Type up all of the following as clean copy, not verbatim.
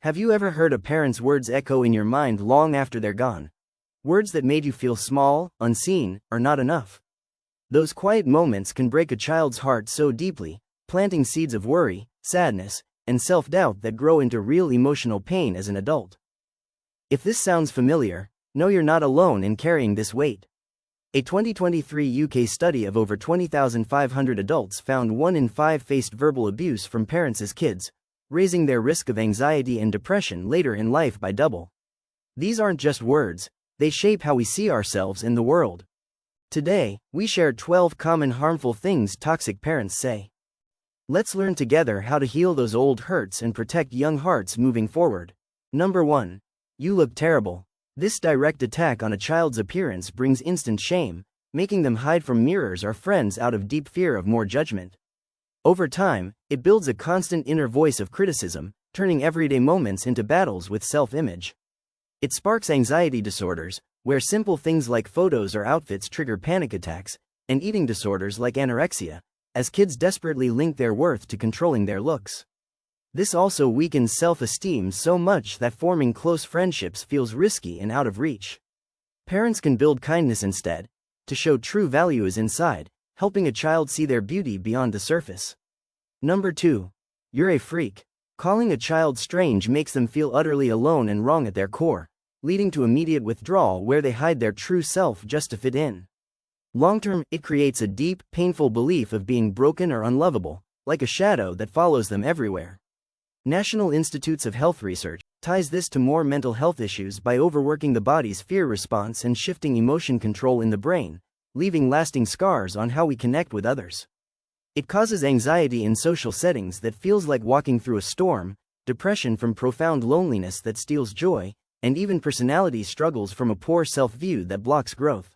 Have you ever heard a parent's words echo in your mind long after they're gone? Words that made you feel small, unseen, or not enough. Those quiet moments can break a child's heart so deeply, planting seeds of worry, sadness, and self-doubt that grow into real emotional pain as an adult. If this sounds familiar, know you're not alone in carrying this weight. A 2023 UK study of over 20,500 adults found 1 in 5 faced verbal abuse from parents as kids, raising their risk of anxiety and depression later in life by double. These aren't just words, they shape how we see ourselves in the world. Today, we share 12 common harmful things toxic parents say. Let's learn together how to heal those old hurts and protect young hearts moving forward. Number 1. You look terrible. This direct attack on a child's appearance brings instant shame, making them hide from mirrors or friends out of deep fear of more judgment. Over time, it builds a constant inner voice of criticism, turning everyday moments into battles with self-image. It sparks anxiety disorders, where simple things like photos or outfits trigger panic attacks, and eating disorders like anorexia, as kids desperately link their worth to controlling their looks. This also weakens self-esteem so much that forming close friendships feels risky and out of reach. Parents can build kindness instead, to show true value is inside, helping a child see their beauty beyond the surface. Number 2. You're a freak. Calling a child strange makes them feel utterly alone and wrong at their core, leading to immediate withdrawal where they hide their true self just to fit in. Long-term, it creates a deep, painful belief of being broken or unlovable, like a shadow that follows them everywhere. National Institutes of Health Research ties this to more mental health issues by overworking the body's fear response and shifting emotion control in the brain, leaving lasting scars on how we connect with others. It causes anxiety in social settings that feels like walking through a storm, depression from profound loneliness that steals joy, and even personality struggles from a poor self-view that blocks growth.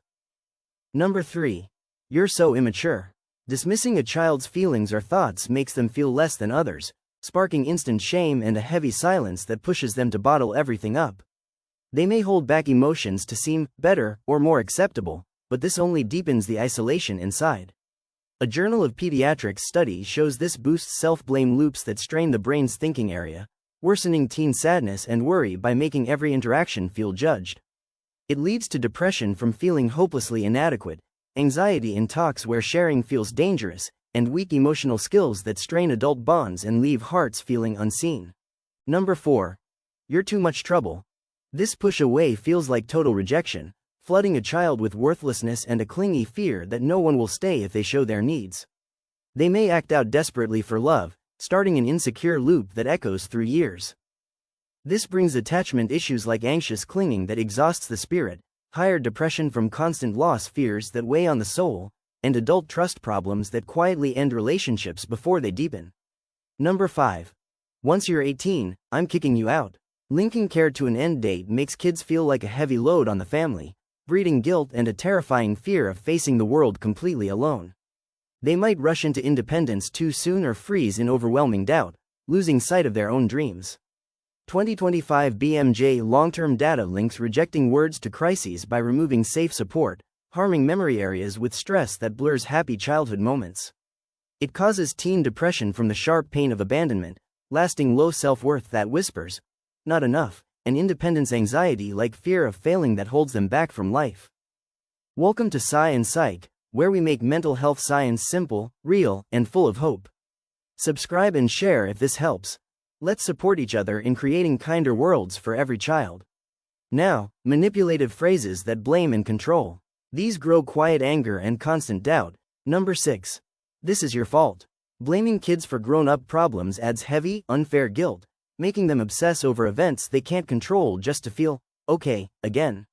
Number 3. You're so immature. Dismissing a child's feelings or thoughts makes them feel less than others, sparking instant shame and a heavy silence that pushes them to bottle everything up. They may hold back emotions to seem better or more acceptable, but this only deepens the isolation inside. A Journal of Pediatrics study shows this boosts self-blame loops that strain the brain's thinking area, worsening teen sadness and worry by making every interaction feel judged. It leads to depression from feeling hopelessly inadequate, anxiety in talks where sharing feels dangerous, and weak emotional skills that strain adult bonds and leave hearts feeling unseen. Number 4. You're too much trouble. This push away feels like total rejection, flooding a child with worthlessness and a clingy fear that no one will stay if they show their needs. They may act out desperately for love, starting an insecure loop that echoes through years. This brings attachment issues like anxious clinging that exhausts the spirit, higher depression from constant loss fears that weigh on the soul, and adult trust problems that quietly end relationships before they deepen. Number 5. Once you're 18, I'm kicking you out. Linking care to an end date makes kids feel like a heavy load on the family, breeding guilt and a terrifying fear of facing the world completely alone. They might rush into independence too soon or freeze in overwhelming doubt, losing sight of their own dreams. 2025 BMJ long-term data links rejecting words to crises by removing safe support, harming memory areas with stress that blurs happy childhood moments. It causes teen depression from the sharp pain of abandonment, lasting low self-worth that whispers, "Not enough," and independence anxiety like fear of failing that holds them back from life. Welcome to SCI&Psych, where we make mental health science simple, real, and full of hope. Subscribe and share if this helps. Let's support each other in creating kinder worlds for every child. Now, manipulative phrases that blame and control. These grow quiet anger and constant doubt. Number 6. This is your fault. Blaming kids for grown-up problems adds heavy, unfair guilt, making them obsess over events they can't control just to feel okay again.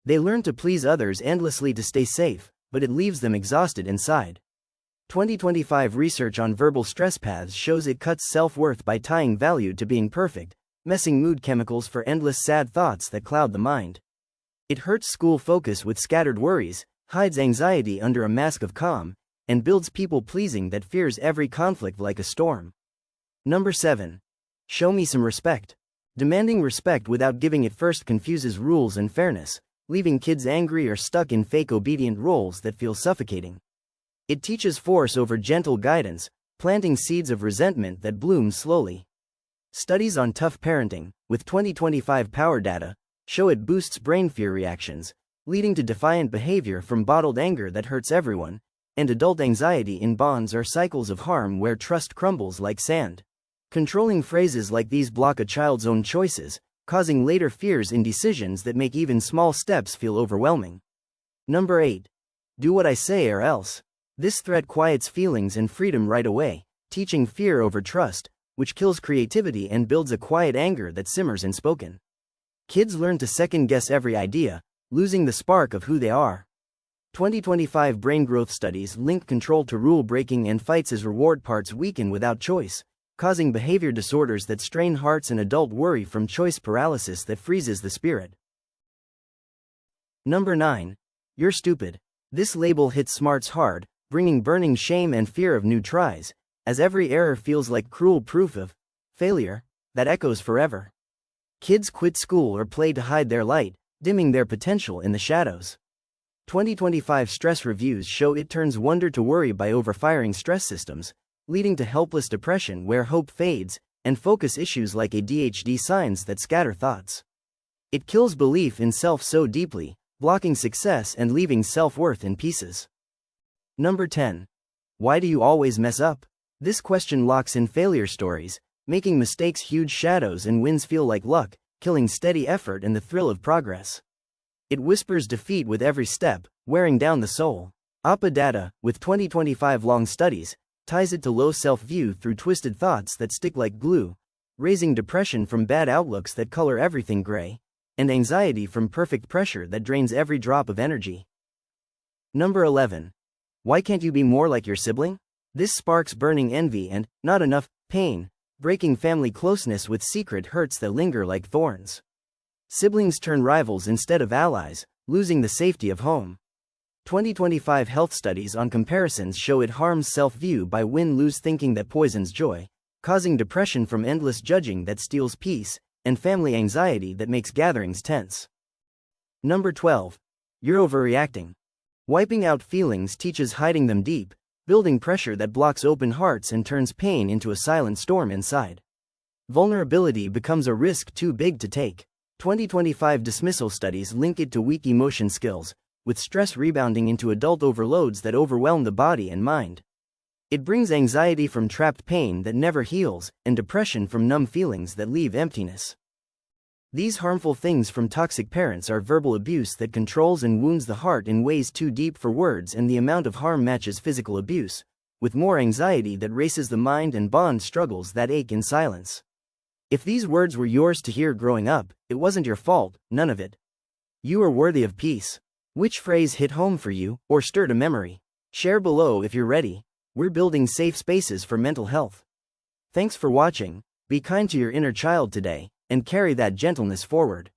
They learn to please others endlessly to stay safe, but it leaves them exhausted inside. 2025 research on verbal stress paths shows it cuts self-worth by tying value to being perfect, messing mood chemicals for endless sad thoughts that cloud the mind. It hurts school focus with scattered worries, hides anxiety under a mask of calm, and builds people-pleasing that fears every conflict like a storm. Number 7. Show me some respect. Demanding respect without giving it first confuses rules and fairness, leaving kids angry or stuck in fake obedient roles that feel suffocating. It teaches force over gentle guidance, planting seeds of resentment that bloom slowly. Studies on tough parenting, with 2025 power data, show it boosts brain fear reactions, leading to defiant behavior from bottled anger that hurts everyone, and adult anxiety in bonds or cycles of harm where trust crumbles like sand. Controlling phrases like these block a child's own choices, causing later fears in decisions that make even small steps feel overwhelming. Number 8. Do what I say or else. This threat quiets feelings and freedom right away, teaching fear over trust, which kills creativity and builds a quiet anger that simmers unspoken. Kids learn to second-guess every idea, losing the spark of who they are. 2025 brain growth studies link control to rule-breaking and fights as reward parts weaken without choice, causing behavior disorders that strain hearts and adult worry from choice paralysis that freezes the spirit. Number 9. You're stupid. This label hits smarts hard, bringing burning shame and fear of new tries, as every error feels like cruel proof of failure that echoes forever. Kids quit school or play to hide their light, dimming their potential in the shadows. 2025 stress reviews show it turns wonder to worry by overfiring stress systems, leading to helpless depression where hope fades, and focus issues like ADHD signs that scatter thoughts. It kills belief in self so deeply, blocking success and leaving self-worth in pieces. Number 10. Why do you always mess up? This question locks in failure stories, making mistakes huge shadows and wins feel like luck, killing steady effort and the thrill of progress. It whispers defeat with every step, wearing down the soul. APA data, with 2025 long studies, ties it to low self-view through twisted thoughts that stick like glue, raising depression from bad outlooks that color everything gray, and anxiety from perfect pressure that drains every drop of energy. Number 11. Why can't you be more like your sibling? This sparks burning envy and, not enough, pain, breaking family closeness with secret hurts that linger like thorns. Siblings turn rivals instead of allies, losing the safety of home. 2025 health studies on comparisons show it harms self-view by win-lose thinking that poisons joy, causing depression from endless judging that steals peace, and family anxiety that makes gatherings tense. Number 12. You're overreacting. Wiping out feelings teaches hiding them deep, building pressure that blocks open hearts and turns pain into a silent storm inside. Vulnerability becomes a risk too big to take. 2025 dismissal studies link it to weak emotion skills, with stress rebounding into adult overloads that overwhelm the body and mind. It brings anxiety from trapped pain that never heals, and depression from numb feelings that leave emptiness. These harmful things from toxic parents are verbal abuse that controls and wounds the heart in ways too deep for words, and the amount of harm matches physical abuse, with more anxiety that races the mind and bond struggles that ache in silence. If these words were yours to hear growing up, it wasn't your fault, none of it. You are worthy of peace. Which phrase hit home for you, or stirred a memory? Share below if you're ready. We're building safe spaces for mental health. Thanks for watching. Be kind to your inner child today, and carry that gentleness forward.